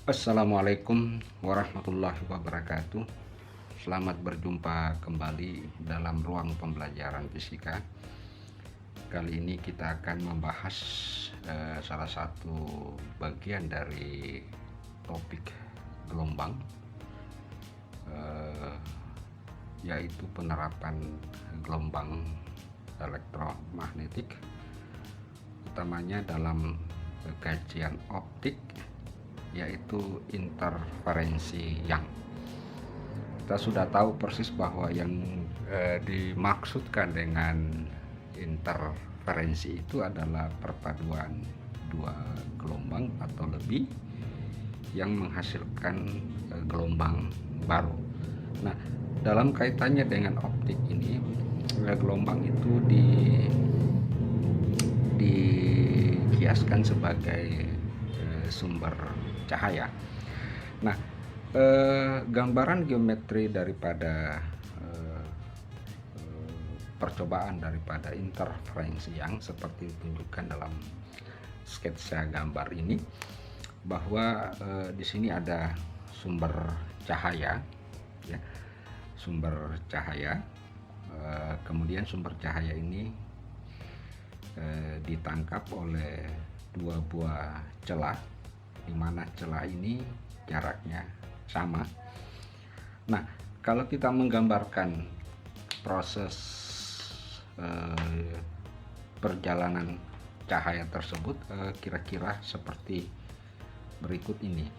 Assalamualaikum warahmatullahi wabarakatuh. Selamat berjumpa kembali dalam ruang pembelajaran fisika. Kali ini kita akan membahas salah satu bagian dari topik gelombang, yaitu penerapan gelombang elektromagnetik, utamanya dalam kajian optik, yaitu interferensi Young. Kita sudah tahu persis bahwa yang dimaksudkan dengan interferensi itu adalah perpaduan dua gelombang atau lebih yang menghasilkan gelombang baru. Nah, dalam kaitannya dengan optik ini, gelombang itu dikiaskan sebagai sumber cahaya. Nah, gambaran geometri daripada percobaan daripada interferensi yang seperti ditunjukkan dalam sketsa gambar ini, bahwa di sini ada sumber cahaya, ya, sumber cahaya. Kemudian sumber cahaya ini ditangkap oleh dua buah celah, di mana celah ini jaraknya sama. Nah, kalau kita menggambarkan proses perjalanan cahaya tersebut, kira-kira seperti berikut ini.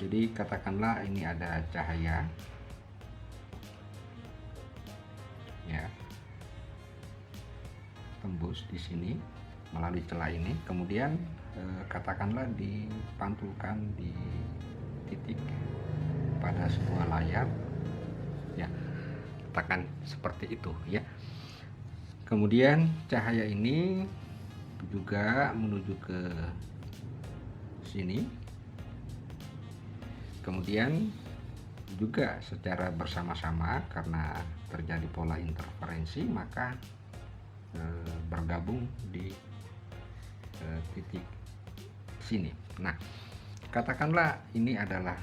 Jadi katakanlah ini ada cahaya, ya, tembus di sini melalui celah ini, kemudian katakanlah dipantulkan di titik pada sebuah layar, ya, katakan seperti itu, ya. Kemudian cahaya ini juga menuju ke sini, kemudian juga secara bersama-sama karena terjadi pola interferensi, maka bergabung di titik sini. Nah, katakanlah ini adalah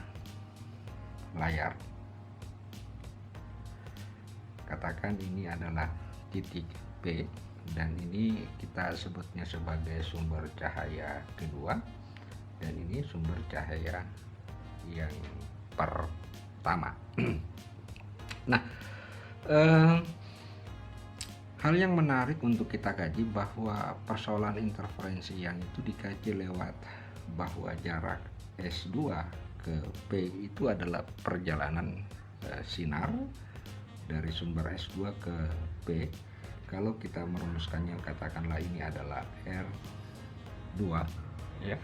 layar, katakan ini adalah titik P, dan ini kita sebutnya sebagai sumber cahaya kedua, dan ini sumber cahaya yang pertama. Nah, hal yang menarik untuk kita kaji bahwa persoalan interferensi yang itu dikaji lewat bahwa jarak S2 ke P itu adalah perjalanan sinar dari sumber S2 ke P. Kalau kita merumuskannya, katakanlah ini adalah R2, ya.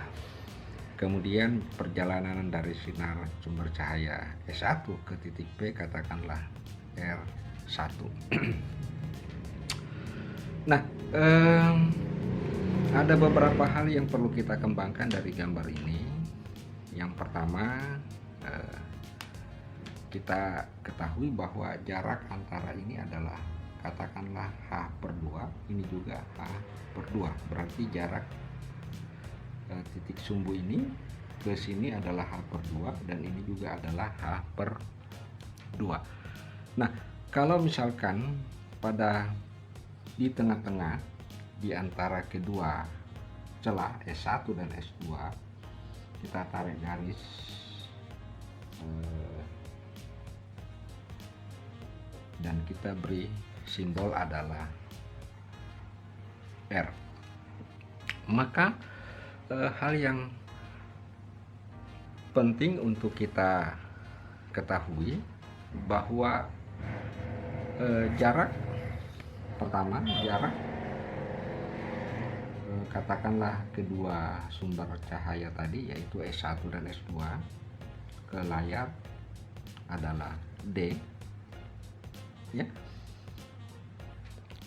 Kemudian perjalanan dari sinar sumber cahaya S1 ke titik P katakanlah R1. Nah, ada beberapa hal yang perlu kita kembangkan dari gambar ini. Yang pertama, kita ketahui bahwa jarak antara ini adalah katakanlah H/2, ini juga H/2, berarti jarak titik sumbu ini ke sini adalah H/2, dan ini juga adalah H/2. Nah, kalau misalkan pada di tengah-tengah di antara kedua celah S1 dan S2 kita tarik garis dan kita beri simbol adalah R, maka hal yang penting untuk kita ketahui bahwa jarak pertama, jarak katakanlah kedua sumber cahaya tadi, yaitu S1 dan S2 ke layar adalah D, ya.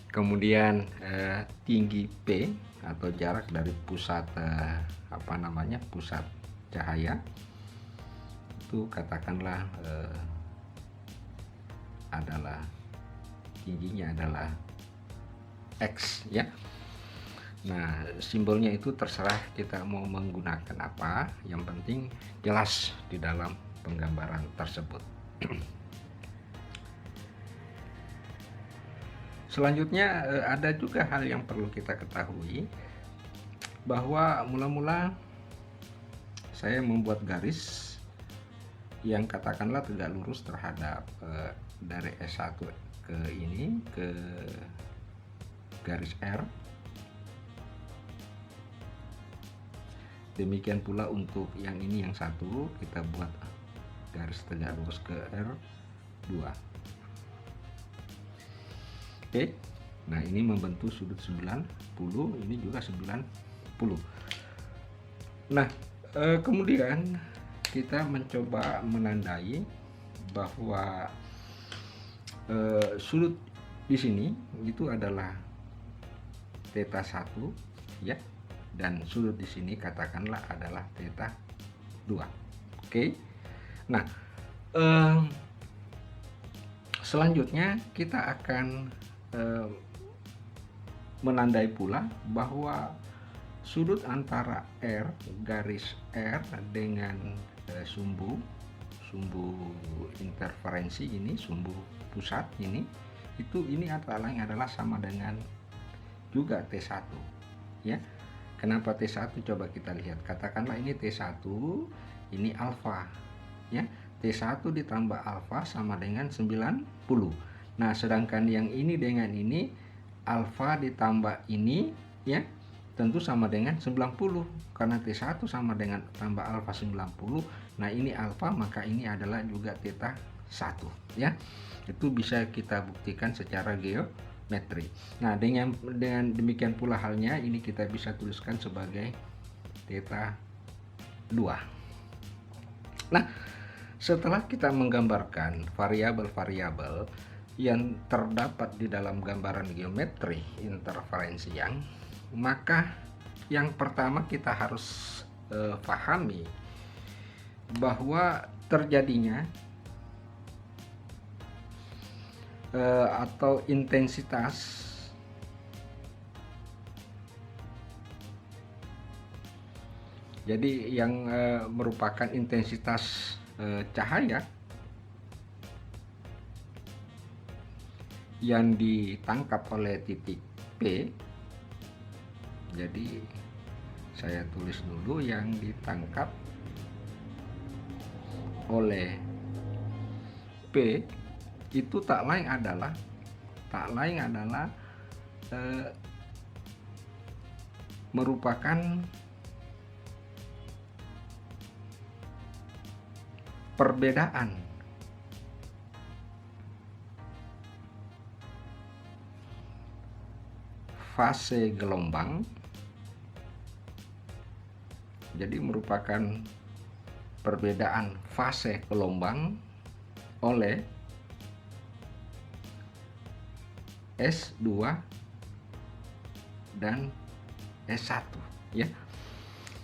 Kemudian tinggi P atau jarak dari pusat pusat cahaya itu katakanlah adalah tingginya adalah X, ya. Nah, simbolnya itu terserah kita mau menggunakan apa, yang penting jelas di dalam penggambaran tersebut. Selanjutnya ada juga hal yang perlu kita ketahui, bahwa mula-mula saya membuat garis yang katakanlah tegak lurus terhadap dari S1 ke ini, ke garis R. Demikian pula untuk yang ini, yang satu kita buat garis tegak lurus ke R2. Oke. Nah, ini membentuk sudut 90, ini juga 90. Nah, kemudian kita mencoba menandai bahwa sudut di sini itu adalah theta 1 ya, dan sudut di sini katakanlah adalah theta 2. Oke. Nah, selanjutnya kita akan menandai pula bahwa sudut antara R, garis R dengan sumbu interferensi ini, sumbu pusat ini, itu ini adalah sama dengan juga T1 ya. Kenapa T1? Coba kita lihat. Katakanlah ini T1, ini alfa ya. T1 ditambah alfa sama dengan 90. Nah, sedangkan yang ini dengan ini, alfa ditambah ini ya, tentu sama dengan 90. Karena T1 sama dengan tambah alfa 90. Nah, ini alfa, maka ini adalah juga theta 1 ya. Itu bisa kita buktikan secara geometri. Nah, dengan demikian pula halnya, ini kita bisa tuliskan sebagai theta 2. Nah, setelah kita menggambarkan variabel-variabel yang terdapat di dalam gambaran geometri interferensi yang, maka yang pertama kita harus pahami bahwa terjadinya atau intensitas jadi yang merupakan intensitas cahaya yang ditangkap oleh titik P. Jadi saya tulis dulu yang ditangkap oleh P itu tak lain adalah merupakan perbedaan fase gelombang. Jadi merupakan perbedaan fase gelombang oleh S2 dan S1 ya.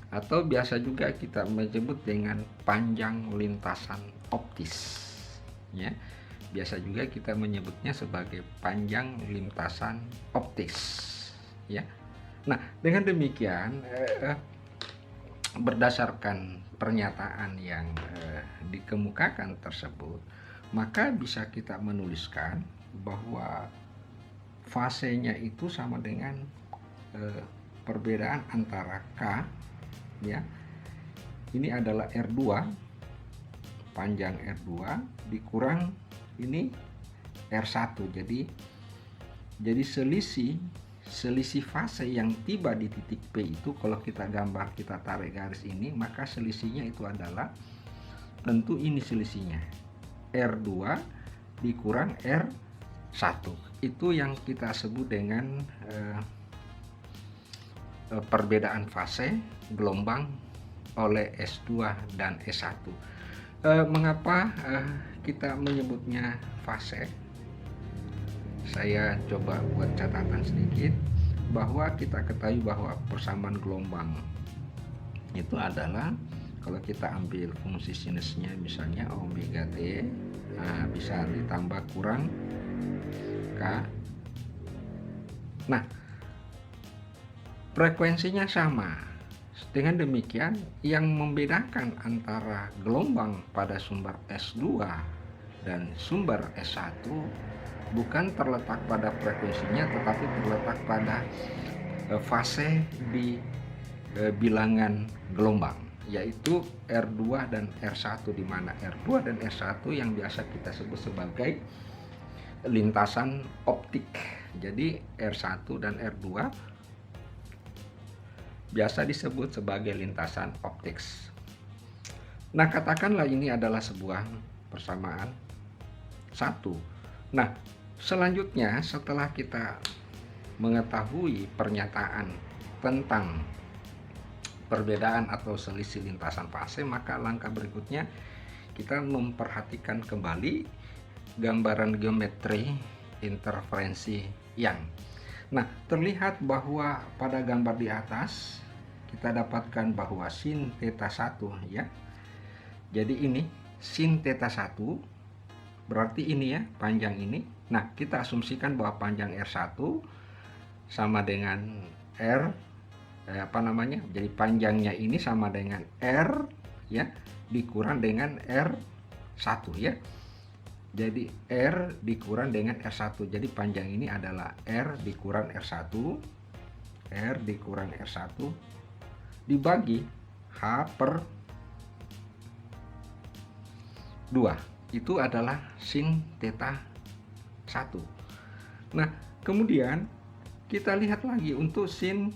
Atau biasa juga kita menyebut dengan panjang lintasan optis ya. Biasa juga kita menyebutnya sebagai panjang lintasan optis ya. Nah, dengan demikian berdasarkan pernyataan yang dikemukakan tersebut, maka bisa kita menuliskan bahwa fasenya itu sama dengan perbedaan antara K ya, ini adalah R2, panjang R2 dikurang ini R1. Jadi selisih fase yang tiba di titik P itu, kalau kita gambar, kita tarik garis ini, maka selisihnya itu adalah, tentu ini selisihnya R2 dikurang R1. Itu yang kita sebut dengan perbedaan fase gelombang oleh S2 dan S1. Mengapa kita menyebutnya fase? Saya coba buat catatan sedikit, bahwa kita ketahui bahwa persamaan gelombang itu adalah, kalau kita ambil fungsi sinusnya misalnya omega t, bisa ditambah kurang K. Nah, frekuensinya sama. Dengan demikian, yang membedakan antara gelombang pada sumber S2 dan sumber S1 bukan terletak pada frekuensinya, tetapi terletak pada fase di bilangan gelombang, yaitu R2 dan R1, di mana R2 dan R1 yang biasa kita sebut sebagai lintasan optik. Jadi R1 dan R2 biasa disebut sebagai lintasan optik. Nah, katakanlah ini adalah sebuah persamaan satu. Nah, selanjutnya setelah kita mengetahui pernyataan tentang perbedaan atau selisih lintasan fase, maka langkah berikutnya kita memperhatikan kembali gambaran geometri interferensi Young. Nah, terlihat bahwa pada gambar di atas kita dapatkan bahwa sin theta 1 ya. Jadi ini sin theta 1 berarti ini ya, panjang ini. Nah, kita asumsikan bahwa panjang R1 sama dengan R jadi panjangnya ini sama dengan R ya, dikurang dengan R1 ya. Jadi R dikurang dengan R1. Jadi panjang ini adalah R dikurang R1. R dikurang R1 dibagi H per 2. Itu adalah sin theta 1. Nah, kemudian kita lihat lagi untuk sin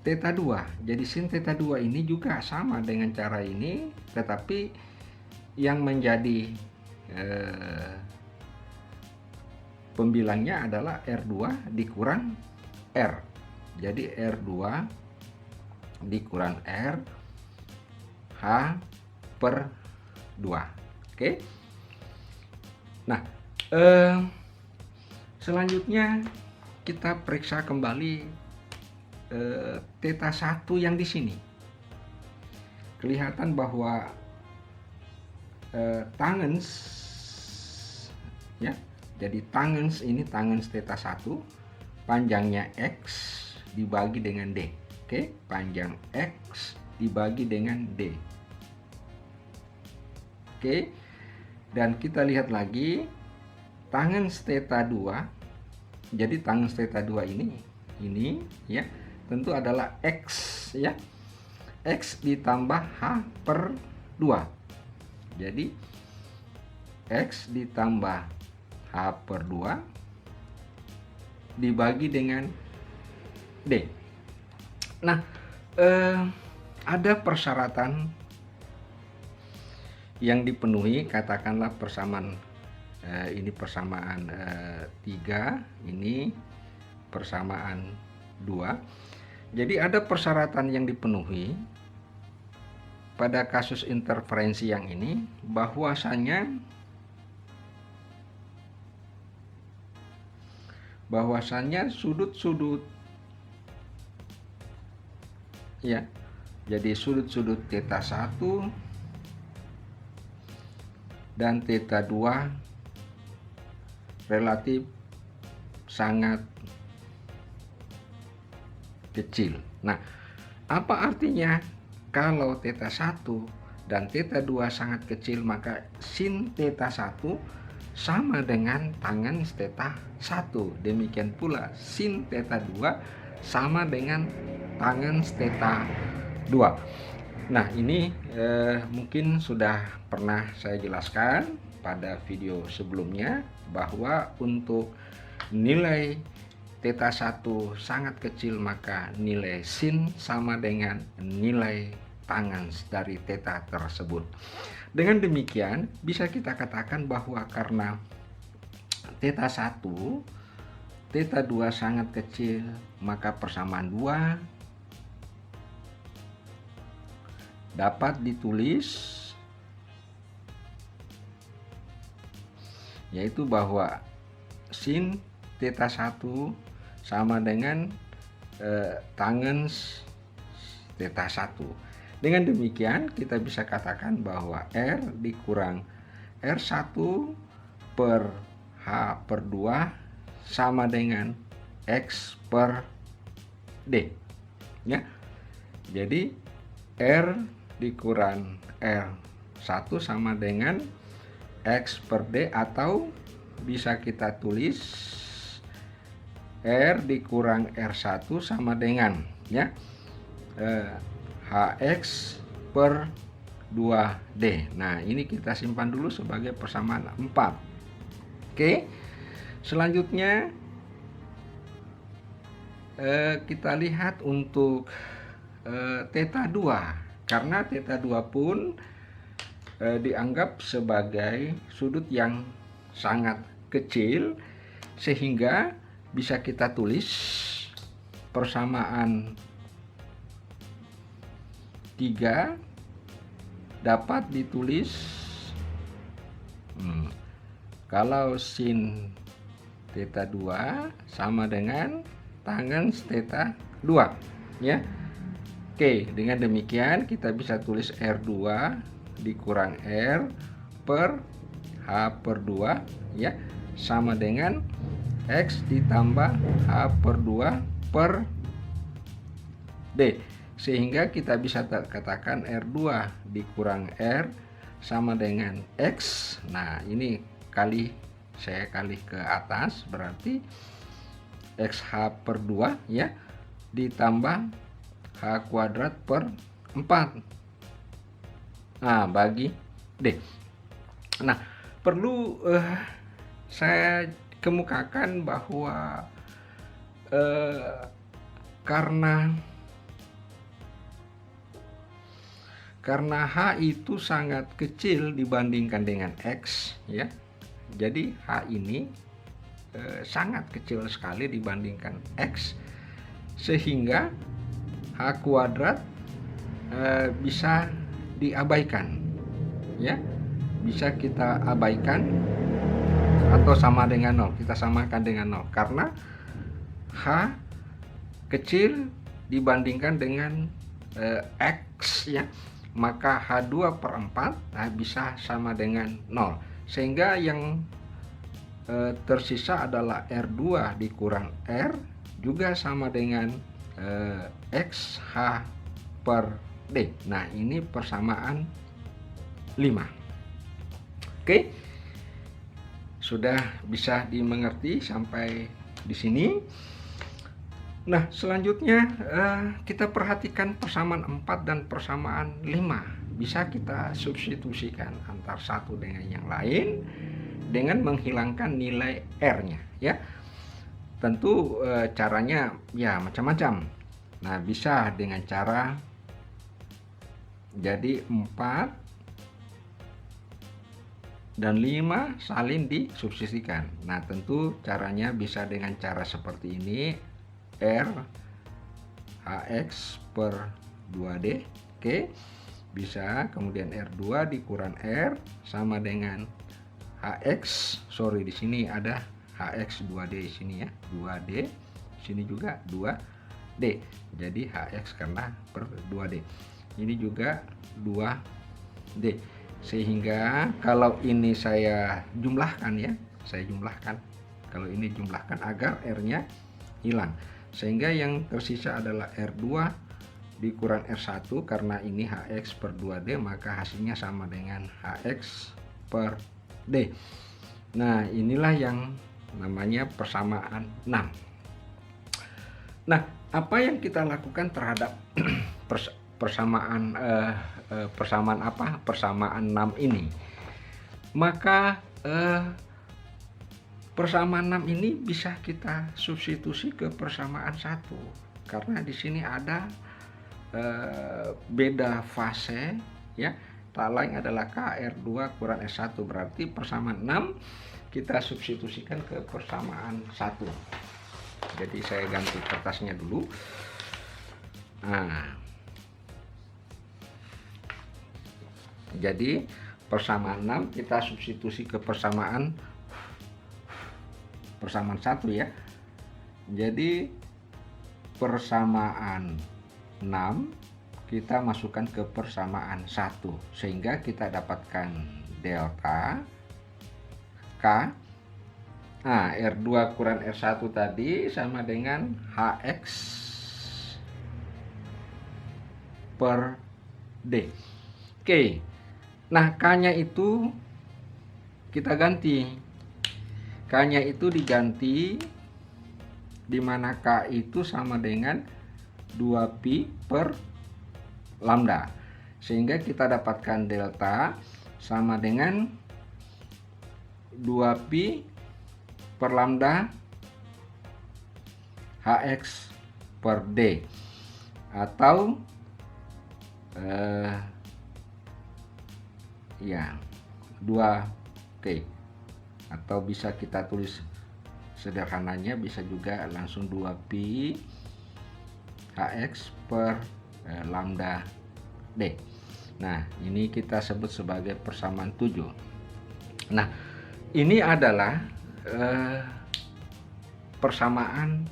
theta 2. Jadi sin theta 2 ini juga sama dengan cara ini, tetapi yang menjadi pembilangnya adalah R2 dikurang R. Jadi R2 dikurang R H per 2. Oke. Nah, selanjutnya kita periksa kembali theta 1 yang di sini. Kelihatan bahwa tangens ya. Jadi tangens ini tangens theta 1 panjangnya X dibagi dengan D. Oke, panjang X dibagi dengan D. Oke. Dan kita lihat lagi tangens theta 2. Jadi tangens theta 2 ini ya, tentu adalah X ya. X ditambah H per 2. Jadi X ditambah H per 2 dibagi dengan D. Nah, ada persyaratan yang dipenuhi, katakanlah persamaan ini persamaan 3, ini persamaan 2. Jadi ada persyaratan yang dipenuhi pada kasus interferensi yang ini, bahwasanya sudut-sudut ya, jadi sudut-sudut theta 1 dan theta 2 relatif sangat kecil. Nah, apa artinya kalau theta 1 dan theta 2 sangat kecil, maka sin theta 1 sama dengan tangens theta 1. Demikian pula sin theta 2 sama dengan tangens theta 2. Nah, ini mungkin sudah pernah saya jelaskan pada video sebelumnya, bahwa untuk nilai theta 1 sangat kecil, maka nilai sin sama dengan nilai tangens dari theta tersebut. Dengan demikian bisa kita katakan bahwa karena theta 1, theta 2 sangat kecil, maka persamaan 2 dapat ditulis yaitu bahwa sin theta 1 sama dengan tangens theta 1. Dengan demikian kita bisa katakan bahwa R dikurang R1 per H per 2 sama dengan X per D ya. Jadi R dikurang R1 sama dengan X per D, atau bisa kita tulis R dikurang R1 sama dengan ya HX per 2D. Nah, ini kita simpan dulu sebagai persamaan 4. Oke. Selanjutnya kita lihat untuk theta 2, karena theta 2 pun dianggap sebagai sudut yang sangat kecil, sehingga bisa kita tulis persamaan 3 dapat ditulis kalau sin theta 2 sama dengan tangens theta 2 ya. Oke, dengan demikian kita bisa tulis R2 dikurang R per H per 2 ya, sama dengan X ditambah H per 2 per D, sehingga kita bisa katakan R2 dikurang R sama dengan X. Nah, ini saya kali ke atas, berarti XH per 2 ya, ditambah H kuadrat per 4. Nah, bagi D. Nah, perlu saya kemukakan bahwa karena H itu sangat kecil dibandingkan dengan X ya, jadi H ini sangat kecil sekali dibandingkan X, sehingga H kuadrat bisa diabaikan ya, bisa kita abaikan atau sama dengan 0, kita samakan dengan 0 karena H kecil dibandingkan dengan X ya, maka H2 per 4 bisa sama dengan 0, sehingga yang tersisa adalah R2 dikurang R juga sama dengan XH per D. Nah, ini persamaan 5. Oke, sudah bisa dimengerti sampai di sini. Nah, selanjutnya kita perhatikan persamaan 4 dan persamaan 5. Bisa kita substitusikan antar satu dengan yang lain dengan menghilangkan nilai R-nya ya. Tentu caranya ya macam-macam. Nah, bisa dengan cara jadi 4 dan 5 saling disubstitusikan. Nah, tentu caranya bisa dengan cara seperti ini, R HX per 2D. Oke, bisa kemudian R2 dikurang R sama dengan HX, di sini ada HX 2D di sini ya, 2D, sini juga 2D. Jadi HX karena per 2D. Ini juga 2D. Sehingga kalau ini saya jumlahkan ya, kalau ini jumlahkan agar R-nya hilang. Sehingga yang tersisa adalah R2 dikurang R1, karena ini HX per 2D, maka hasilnya sama dengan HX per D. Nah, inilah yang namanya persamaan 6. Nah, apa yang kita lakukan terhadap persamaan 6 ini? Maka persamaan 6 ini bisa kita substitusi ke persamaan 1, karena di sini ada beda fase ya. Tak lain adalah KR2 kurang S1, berarti persamaan 6 kita substitusikan ke persamaan 1. Jadi saya ganti kertasnya dulu. Nah, jadi persamaan 6 kita substitusi ke persamaan 1 ya. Jadi persamaan 6 kita masukkan ke persamaan 1, sehingga kita dapatkan delta K. Nah, R2 kurang R1 tadi sama dengan HX per D. Oke. Nah, K-nya itu kita ganti. K-nya itu diganti di mana K itu sama dengan 2pi per lambda. Sehingga kita dapatkan delta sama dengan 2pi per lambda Hx per D, atau ya 2K, atau bisa kita tulis sederhananya bisa juga langsung 2pi Hx per lambda D. Nah, ini kita sebut sebagai persamaan 7. Nah, ini adalah persamaan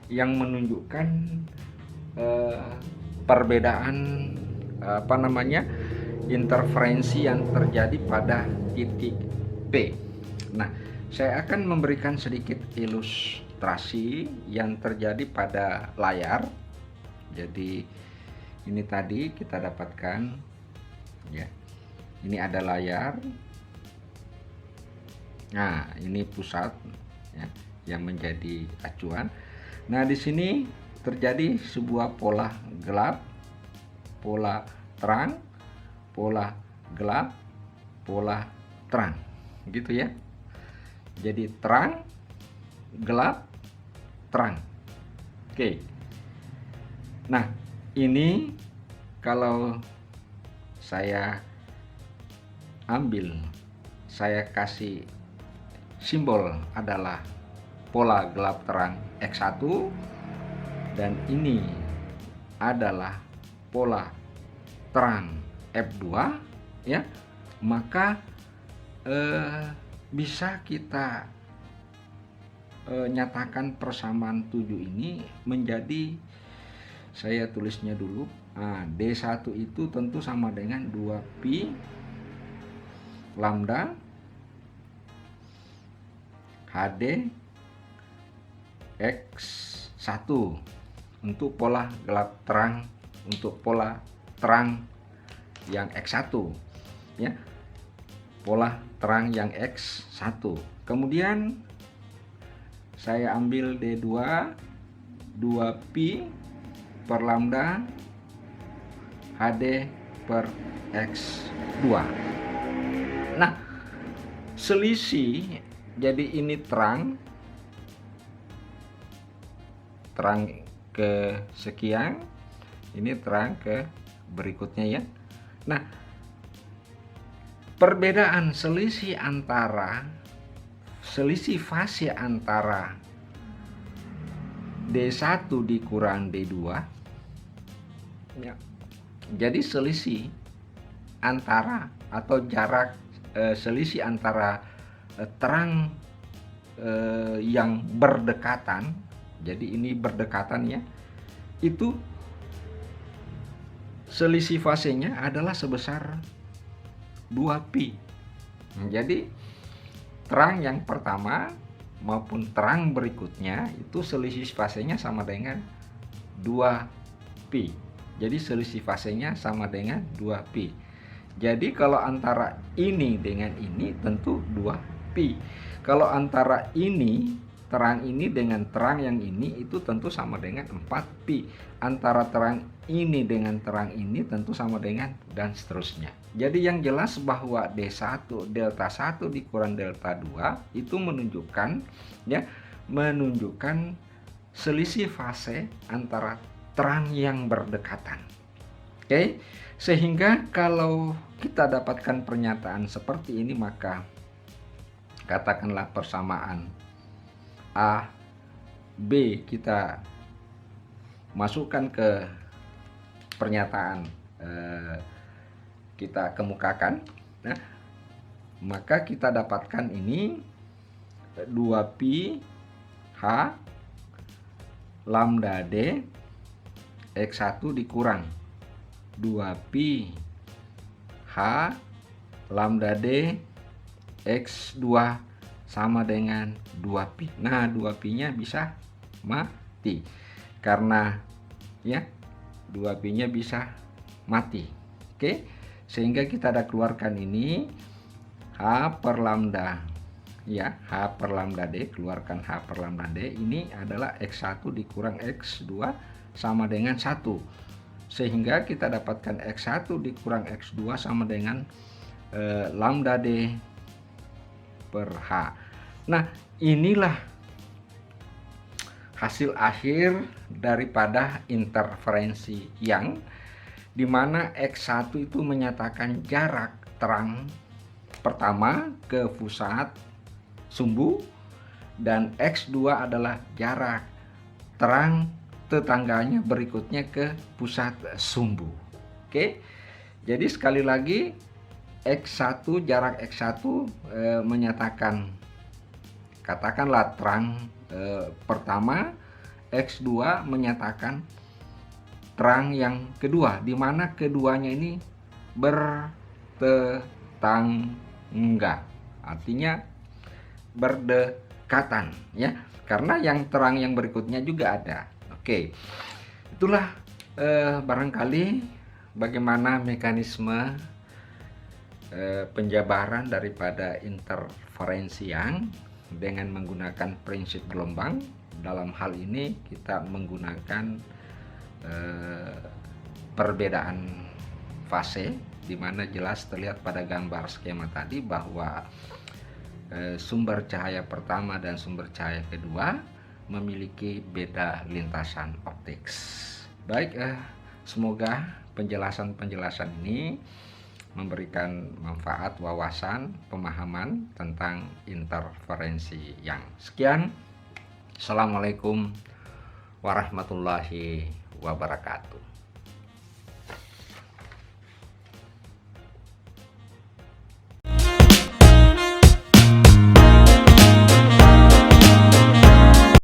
yang menunjukkan perbedaan interferensi yang terjadi pada titik P. Nah, saya akan memberikan sedikit ilustrasi yang terjadi pada layar. Jadi ini tadi kita dapatkan ya. Ini ada layar. Nah, ini pusat ya, yang menjadi acuan. Nah, di sini terjadi sebuah pola gelap, pola terang, pola gelap, pola terang, gitu ya. Jadi terang, gelap, terang. Oke. Nah, ini kalau saya ambil, saya kasih simbol adalah pola gelap terang X1, dan ini adalah pola terang F2 ya, maka bisa kita nyatakan persamaan 7 ini menjadi, saya tulisnya dulu, D1 itu tentu sama dengan 2pi lambda HD X1 untuk pola gelap terang, untuk pola terang yang X1 ya, pola terang yang X1. Kemudian saya ambil D2 2pi per lambda HD per X2. Nah, selisih, jadi ini terang ke sekian, ini terang ke berikutnya ya. Nah, perbedaan selisih fase antara D1 dikurang D2 ya. Jadi selisih antara atau jarak selisih antara terang yang berdekatan, jadi ini berdekatan ya, itu selisih fasenya adalah sebesar 2pi. Jadi terang yang pertama maupun terang berikutnya itu selisih fasenya sama dengan 2pi. Jadi selisih fasenya sama dengan 2pi. Jadi kalau antara ini dengan ini tentu 2pi. Kalau antara ini, terang ini dengan terang yang ini itu tentu sama dengan 4pi. Antara terang ini dengan terang ini tentu sama dengan, dan seterusnya. Jadi yang jelas bahwa D1 delta 1 dikurang delta 2 itu menunjukkan ya, menunjukkan selisih fase antara terang yang berdekatan. Oke, sehingga kalau kita dapatkan pernyataan seperti ini, maka katakanlah persamaan A B kita masukkan ke pernyataan, kita kemukakan. Nah, maka kita dapatkan ini 2pi H lambda D X1 dikurang 2pi H lambda D X2 sama dengan 2pi. Nah, 2pi-nya bisa mati. Karena ya 2pi-nya bisa mati. Oke. Sehingga kita ada keluarkan ini H per lambda. Ya, H per lambda D, keluarkan H per lambda D, ini adalah X1 dikurang X2 sama dengan 1. Sehingga kita dapatkan X1 dikurang X2 sama dengan lambda D per H. Nah, inilah hasil akhir daripada interferensi yang dimana X1 itu menyatakan jarak terang pertama ke pusat sumbu dan X2 adalah jarak terang tetangganya berikutnya ke pusat sumbu. Oke. Jadi sekali lagi X1, jarak X1 menyatakan katakanlah terang pertama, X2 menyatakan terang yang kedua, di mana keduanya ini bertetangga, artinya berdekatan ya, karena yang terang yang berikutnya juga ada. Oke, itulah barangkali bagaimana mekanisme penjabaran daripada interferensi yang dengan menggunakan prinsip gelombang. Dalam hal ini kita menggunakan perbedaan fase, di mana jelas terlihat pada gambar skema tadi bahwa sumber cahaya pertama dan sumber cahaya kedua memiliki beda lintasan optik. Baik, semoga penjelasan-penjelasan ini memberikan manfaat, wawasan, pemahaman tentang interferensi yang. Sekian, Assalamualaikum warahmatullahi wabarakatuh.